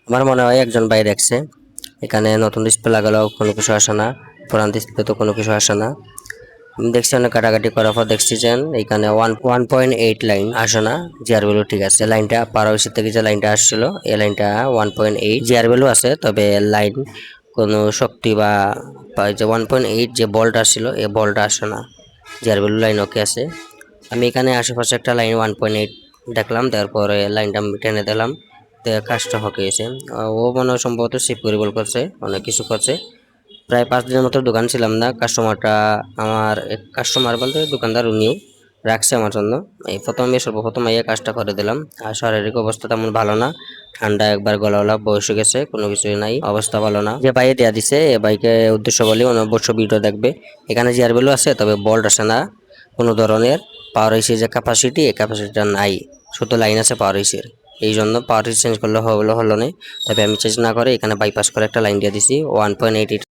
আমার মনে হয় একজন ভাই দেখছে এখানে নতুন ডিসপ্লে লাগালেও কোনো কিছু আসে না, পুরান ডিসপ্লে তো কোনো কিছু আসে না। দেখছি অনেক কাটাকাটি করার পর দেখছি যে এখানে 1.8 লাইন আসে না, জিআর ভ্যালু ঠিক আছে। লাইনটা পার হয়েছে থেকে যে লাইনটা আসছিল এই লাইনটা 1.8 জিআর ভ্যালু আছে, তবে লাইন কোনো শক্তি বা যে 1.8 যে বল্ট আসছিল এই বল্টটা আসে না, জিআর ভ্যালু লাইন ওকে আছে। আমি এখানে আশেপাশে একটা লাইন 1.8 দেখলাম, তারপরে লাইনটা টেনে দিলাম, কাজটা হয়ে গেছে। ও মনে হয় সম্ভবত শিপ পরিবল করছে, অনেক কিছু করছে। প্রায় 5 দিনের মতো দোকান ছিলাম না, কাস্টমারটা আমার কাস্টমার বলতে দোকানদার উনিও রাখছে আমার জন্য। এই সর্বপ্রথম এই কাজটা করে দিলাম। আর শারীরিক অবস্থা তেমন ভালো না, ঠান্ডা একবার গলা বয়স হয়ে গেছে, কোনো কিছুই নাই, অবস্থা ভালো না। যে বাইকে দেয়া দিছে এ বাইকে উদ্দেশ্য বলে অবশ্য ভিডিও দেখবে। এখানে জিআর ভ্যালু আছে তবে বল্ট আসে না কোনো ধরনের। পাওয়ার এসি যে ক্যাপাসিটি এই ক্যাপাসিটিটা নাই, শুধু লাইন আছে পাওয়ার এসির। এই জন্য পাওয়ার এসি চেঞ্জ করলে হলো না, তবে আমি চেঞ্জ না করে এখানে বাইপাস করে একটা লাইন দিয়ে দিছি 1.8।